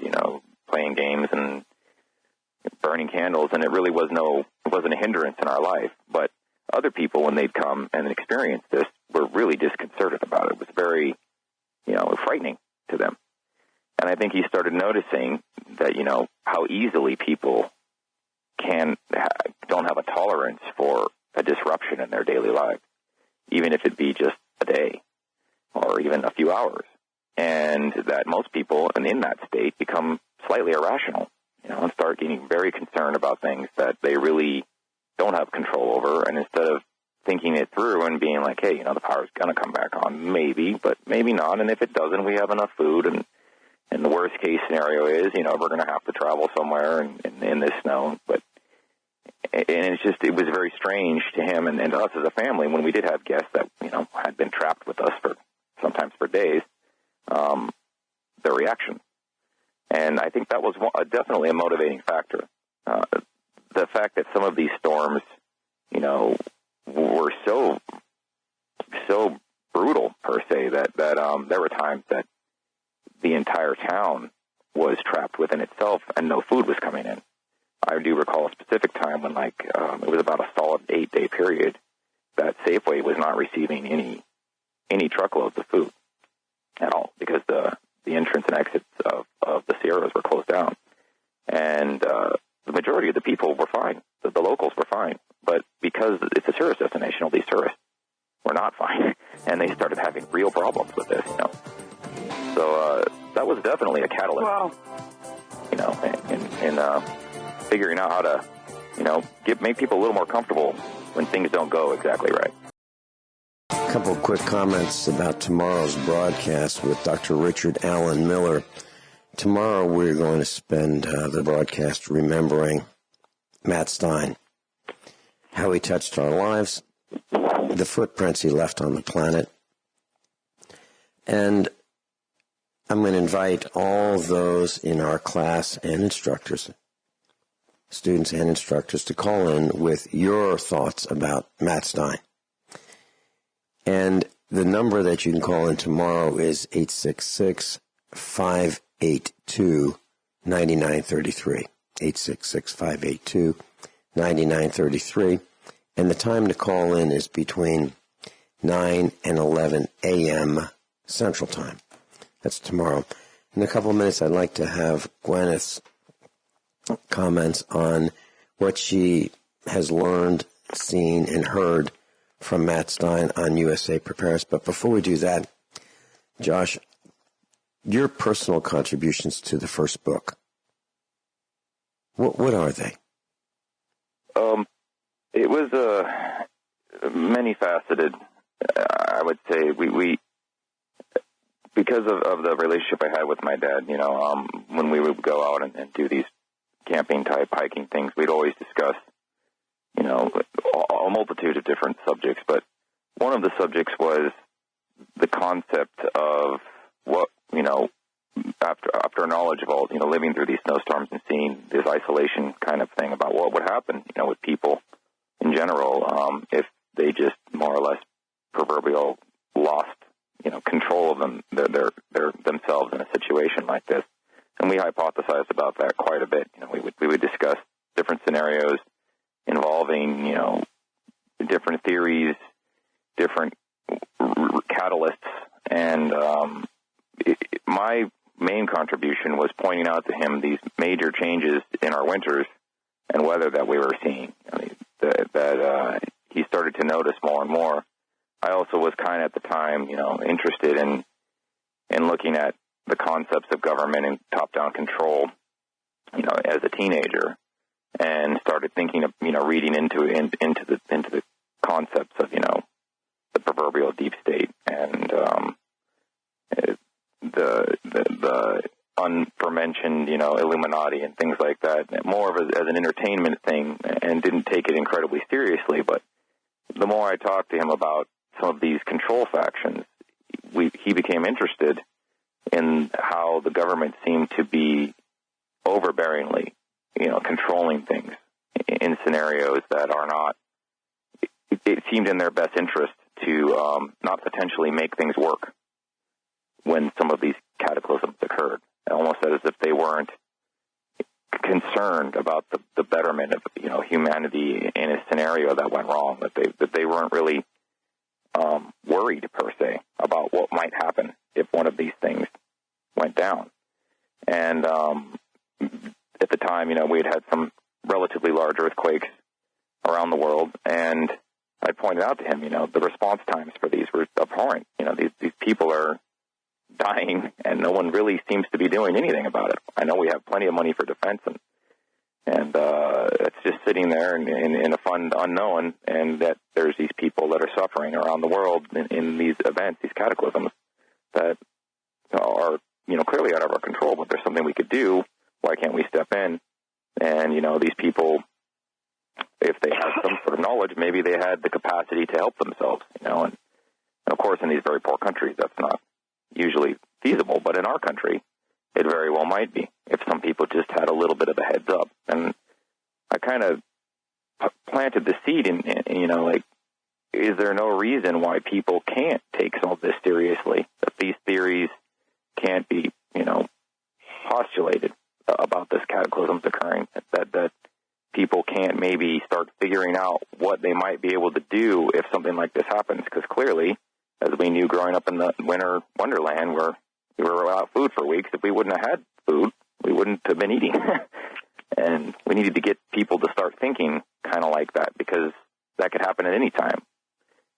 playing games and burning candles. And it really wasn't a hindrance in our life. But other people, when they'd come and experience this, were really disconcerted about it. It was very, frightening to them. And I think he started noticing that, how easily people don't have a tolerance for a disruption in their daily lives, even if it be just a day or even a few hours. and that most people in that state become slightly irrational, and start getting very concerned about things that they really don't have control over. And instead of thinking it through and being like, hey, the power's going to come back on, maybe, but maybe not. And if it doesn't, we have enough food. And the worst case scenario is, we're going to have to travel somewhere in this snow. And it was very strange to him and to us as a family when we did have guests that, had been trapped with us sometimes for days, their reaction. And I think that was definitely a motivating factor. The fact that some of these storms, were so brutal per se that there were times that the entire town was trapped within itself and no food was coming in. I do recall a specific time when it was about a solid 8-day period that Safeway was not receiving any truckloads of food at all because the entrance and exits of the Sierras were closed down. And the majority of the people were fine. The locals were fine. But because it's a tourist destination, all these tourists were not fine. And they started having real problems with this, So that was definitely a catalyst, wow. In figuring out how to, make people a little more comfortable when things don't go exactly right. A couple of quick comments about tomorrow's broadcast with Dr. Richard Allen Miller. Tomorrow we're going to spend the broadcast remembering Mat Stein, how he touched our lives, the footprints he left on the planet. And I'm going to invite all those in our class and instructors, students and instructors, to call in with your thoughts about Mat Stein. And the number that you can call in tomorrow is 866-582-9933. 866-582-9933. And the time to call in is between 9 and 11 a.m. Central Time. That's tomorrow. In a couple of minutes, I'd like to have Guineith's comments on what she has learned, seen, and heard from Mat Stein on USA Prepares. But before we do that, Josh, your personal contributions to the first book, what are they? It was many-faceted. I would say we because of the relationship I had with my dad, when we would go out and do these camping-type hiking things, we'd always discuss, a multitude of different subjects. But one of the subjects was the concept of what, after knowledge of all, living through these snowstorms and seeing this isolation kind of thing about what would happen, with people in general, if they just more or less proverbial lost, control of themselves in a situation like this. And we hypothesized about that quite a bit. We would discuss different scenarios involving, different theories, different catalysts, and my main contribution was pointing out to him these major changes in our winters and weather that we were seeing, that he started to notice more and more. I also was kind of at the time, interested in looking at the concepts of government and top-down control, as a teenager, and started thinking of, reading into the concepts of, the proverbial deep state and the unmentioned, Illuminati and things like that, more of as an entertainment thing, and didn't take it incredibly seriously. But the more I talked to him about some of these control factions, he became interested in how the government seemed to be overbearingly, controlling things in scenarios that are not, it seemed in their best interest to not potentially make things work when some of these cataclysms occurred. Almost as if they weren't concerned about the betterment of, humanity in a scenario that went wrong, that they weren't really worried per se about what might happen if one of these things went down. And at the time, we had some relatively large earthquakes around the world, and I pointed out to him, the response times for these were abhorrent. These people are dying, and no one really seems to be doing anything about it. I know we have plenty of money for defense, and it's just sitting there in a fund unknown, and that there's these people that are suffering around the world in these events, these cataclysms, that are, clearly out of our control, but there's something we could do. Why can't we step in? And, these people, if they had some sort of knowledge, maybe they had the capacity to help themselves, and of course, in these very poor countries, that's not usually feasible, but in our country, it very well might be, if some people just had a little bit of a heads up. And I kind of planted the seed in is there no reason why people can't take some of this seriously, that these theories can't be, postulated about this cataclysms occurring, that people can't maybe start figuring out what they might be able to do if something like this happens? Because clearly, as we knew growing up in the winter wonderland where we were without food for weeks, if we wouldn't have had food, we wouldn't have been eating. And we needed to get people to start thinking kind of like that, because that could happen at any time,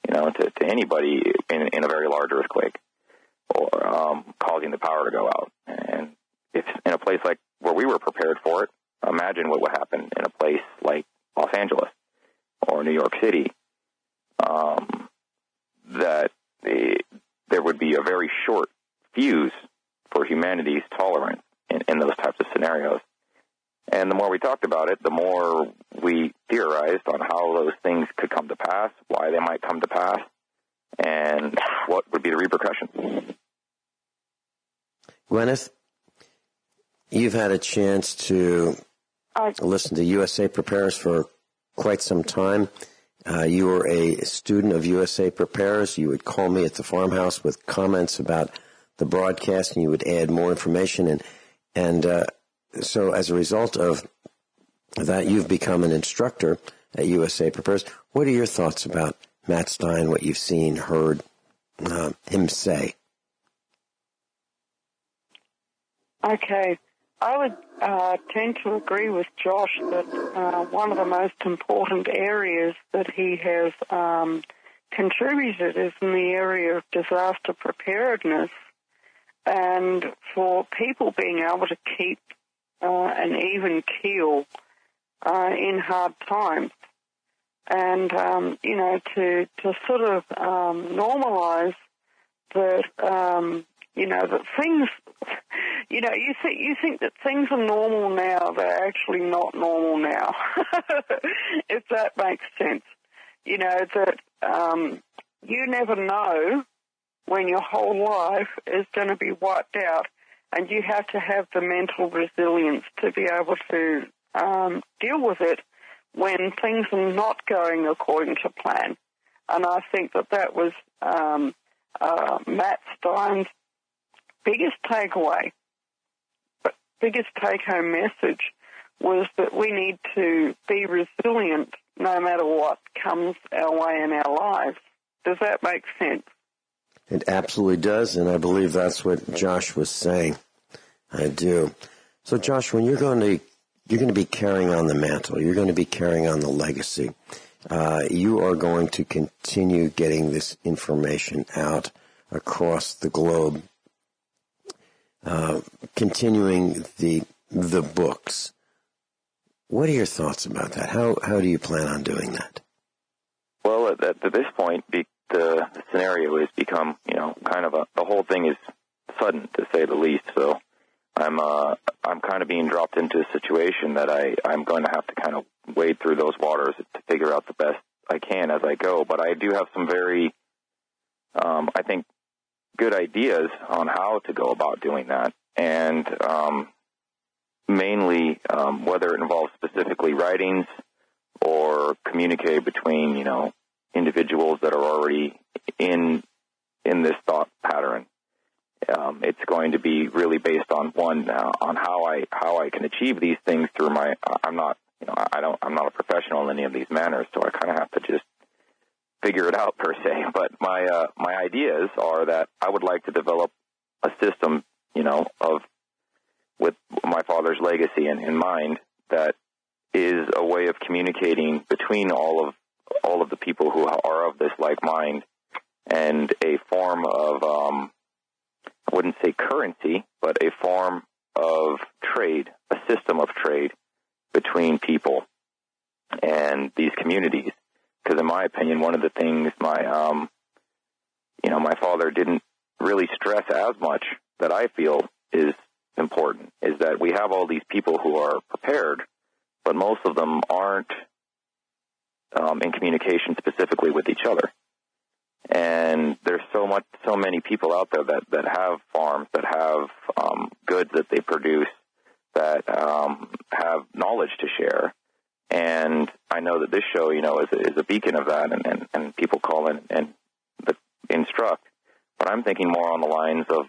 to anybody in a very large earthquake, or causing the power to go out. And if in a place like where we were prepared for it, imagine what would happen in a place like Los Angeles or New York City, that there would be a very short fuse for humanity's tolerance in those types of scenarios. And the more we talked about it, the more we theorized on how those things could come to pass, why they might come to pass, and what would be the repercussions. Guineith, you've had a chance to listen to USA Prepares for quite some time. You were a student of USA Prepares. You would call me at the farmhouse with comments about the broadcast, and you would add more information. And so as a result of that, you've become an instructor at USA Prepares. What are your thoughts about Mat Stein, what you've seen, heard him say? Okay. I would tend to agree with Josh that one of the most important areas that he has contributed is in the area of disaster preparedness, and for people being able to keep an even keel in hard times, and to sort of normalize that that things. You think that things are normal now. They're actually not normal now, if that makes sense. That you never know when your whole life is going to be wiped out, and you have to have the mental resilience to be able to deal with it when things are not going according to plan. And I think that was Mat Stein's biggest takeaway, biggest take-home message was that we need to be resilient no matter what comes our way in our lives. Does that make sense? It absolutely does, and I believe that's what Josh was saying. I do. So, Josh, when you're going to be carrying on the mantle, you're going to be carrying on the legacy. You are going to continue getting this information out across the globe. Continuing the books. What are your thoughts about that? How do you plan on doing that? Well, at this point, the scenario has become, kind of the whole thing is sudden, to say the least. So I'm kind of being dropped into a situation that I'm going to have to kind of wade through those waters to figure out the best I can as I go. But I do have some very, I think, good ideas on how to go about doing that, and mainly whether it involves specifically writings or communicate between individuals that are already in this thought pattern. It's going to be really based on on how I can achieve these things through my. I'm not a professional in any of these manners, so I kind of have to just figure it out per se. But my ideas are that I would like to develop a system, with my father's legacy in mind, that is a way of communicating between all of the people who are of this like mind, and a form of I wouldn't say currency, but a form of trade, a system of trade between people and these communities. Because in my opinion, one of the things my father didn't really stress as much that I feel is important is that we have all these people who are prepared, but most of them aren't in communication specifically with each other. And there's so many people out there that have farms, that have goods that they produce, that have knowledge to share. And I know that this show, is a beacon of that, and people call in and instruct. But I'm thinking more on the lines of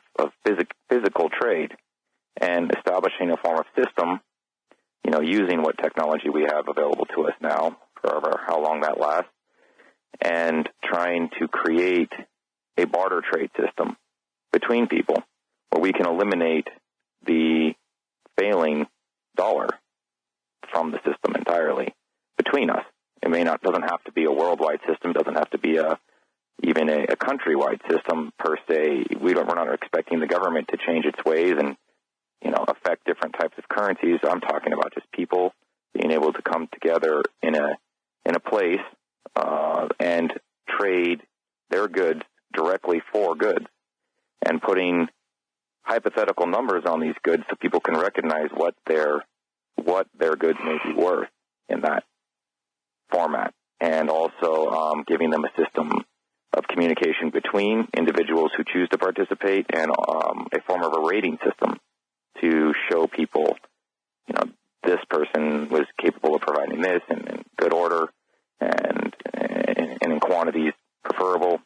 physical trade and establishing a form of system, using what technology we have available to us now, for how long that lasts, and trying to create a barter trade system between people where we can eliminate the failing dollar from the system entirely between us. It doesn't have to be a worldwide system, doesn't have to be even a countrywide system per se. We're not expecting the government to change its ways and, affect different types of currencies. I'm talking about just people being able to come together in a place and trade their goods directly for goods, and putting hypothetical numbers on these goods so people can recognize what their goods may be worth in that format, and also giving them a system of communication between individuals who choose to participate, and a form of a rating system to show people, this person was capable of providing this in good order and in quantities preferable.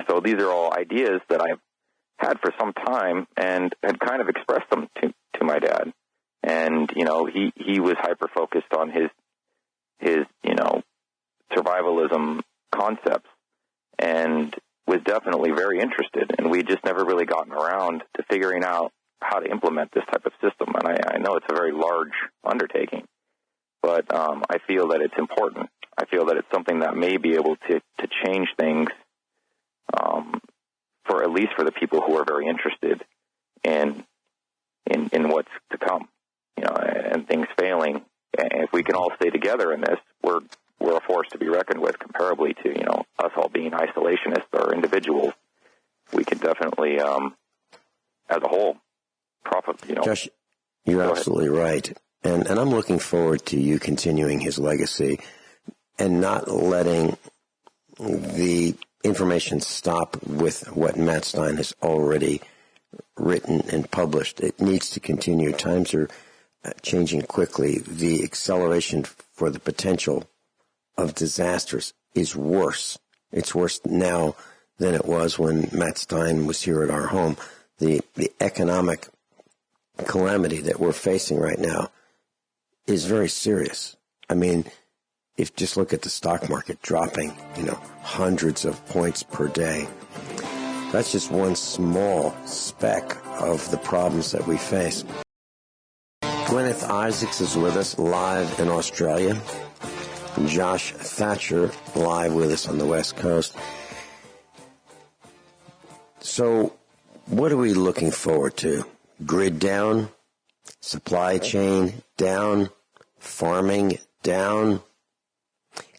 So these are all ideas that I've had for some time and had kind of expressed them to my dad. And, he was hyper-focused on his survivalism concepts and was definitely very interested. And we just never really gotten around to figuring out how to implement this type of system. And I know it's a very large undertaking, but I feel that it's important. I feel that it's something that may be able to change things, for at least for the people who are very interested in what's to come, and things failing. And if we can all stay together in this, we're a force to be reckoned with, comparably to us all being isolationists or individuals. We can definitely, as a whole, profit. Josh, you're absolutely right, and I'm looking forward to you continuing his legacy and not letting the information stop with what Mat Stein has already written and published. It needs to continue. Times are changing quickly. The acceleration for the potential of disasters is worse. It's worse now than it was when Mat Stein was here at our home. The economic calamity that we're facing right now is very serious. If just look at the stock market dropping, hundreds of points per day. That's just one small speck of the problems that we face. Guineith Isaacs is with us live in Australia. Josh Thatcher live with us on the West Coast. So what are we looking forward to? Grid down, supply chain down, farming down,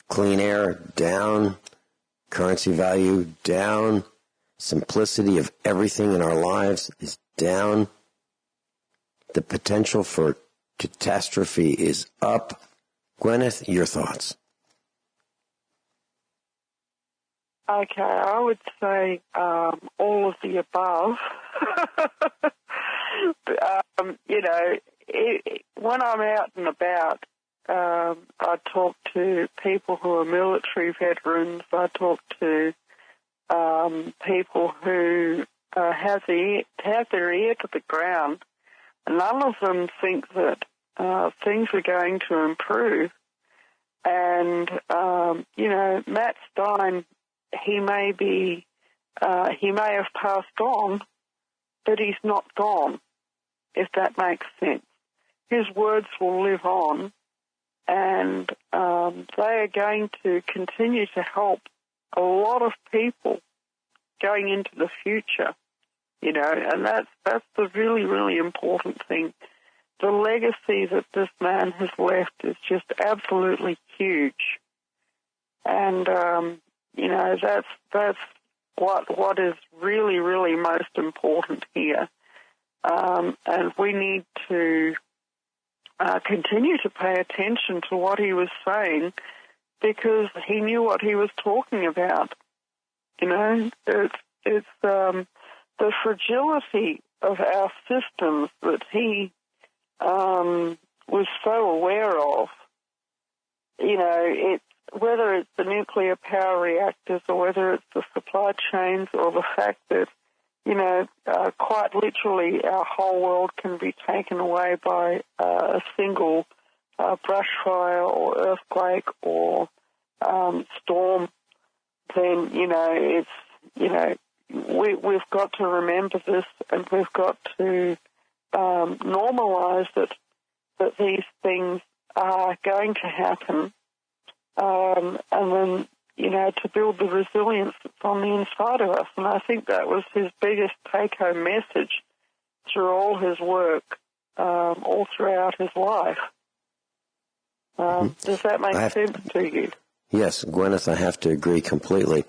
clean air down, currency value down, simplicity of everything in our lives is down. The potential for catastrophe is up. Guineith, your thoughts? Okay, I would say all of the above. When I'm out and about, I talk to people who are military veterans. I talk to people who have their ear to the ground. None of them think that things are going to improve. And, Mat Stein, he may have passed on, but he's not gone, if that makes sense. His words will live on, and they are going to continue to help a lot of people going into the future. you know, and that's the really, really important thing. The legacy that this man has left is just absolutely huge. And, you know, that's what is really, really most important here. And we need to continue to pay attention to what he was saying, because he knew what he was talking about. You know, it's the fragility of our systems that he was so aware of. You know, whether it's the nuclear power reactors or whether it's the supply chains or the fact that, you know, quite literally our whole world can be taken away by a single brush fire or earthquake or storm, then, you know, it's, you know, we've got to remember this, and we've got to normalize that these things are going to happen, and then, you know, to build the resilience that's on the inside of us. And I think that was his biggest take-home message through all his work, all throughout his life. Does that make sense to you? Yes, Guineith, I have to agree completely.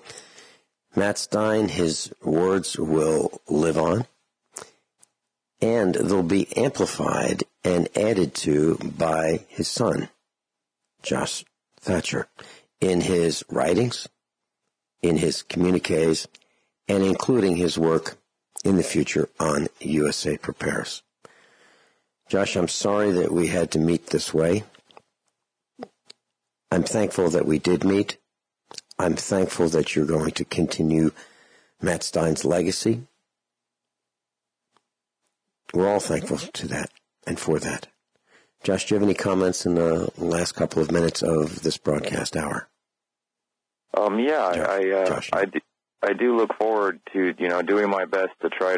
Mat Stein, his words will live on, and they'll be amplified and added to by his son, Josh Thatcher, in his writings, in his communiques, and including his work in the future on USA Prepares. Josh, I'm sorry that we had to meet this way. I'm thankful that we did meet. I'm thankful that you're going to continue Mat Stein's legacy. We're all thankful to that and for that. Josh, do you have any comments in the last couple of minutes of this broadcast hour? I do look forward to, you know, doing my best to try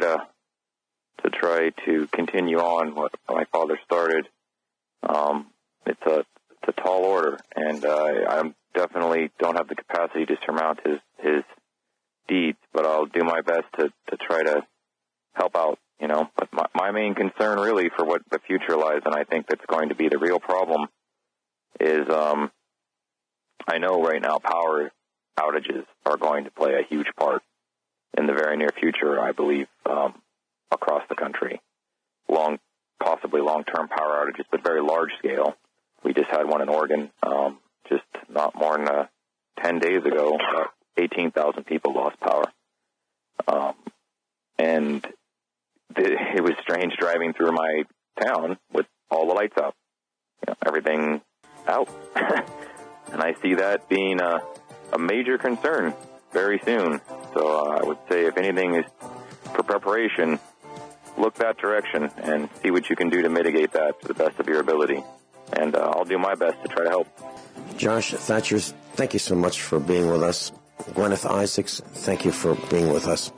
to continue on what my father started. It's a tall order, and I definitely don't have the capacity to surmount his deeds, but I'll do my best to try to help out, you know. But my main concern really for what the future lies, and I think that's going to be the real problem, is I know right now power outages are going to play a huge part in the very near future, I believe, across the country. Possibly long-term power outages, but very large scale. We just had one in Oregon just not more than 10 days ago. 18,000 people lost power. And it was strange driving through my town with all the lights out, you know, everything out. And I see that being a major concern very soon. So I would say if anything is for preparation, look that direction and see what you can do to mitigate that to the best of your ability. And I'll do my best to try to help. Josh Thatcher, thank you so much for being with us. Guineith Isaacs, thank you for being with us.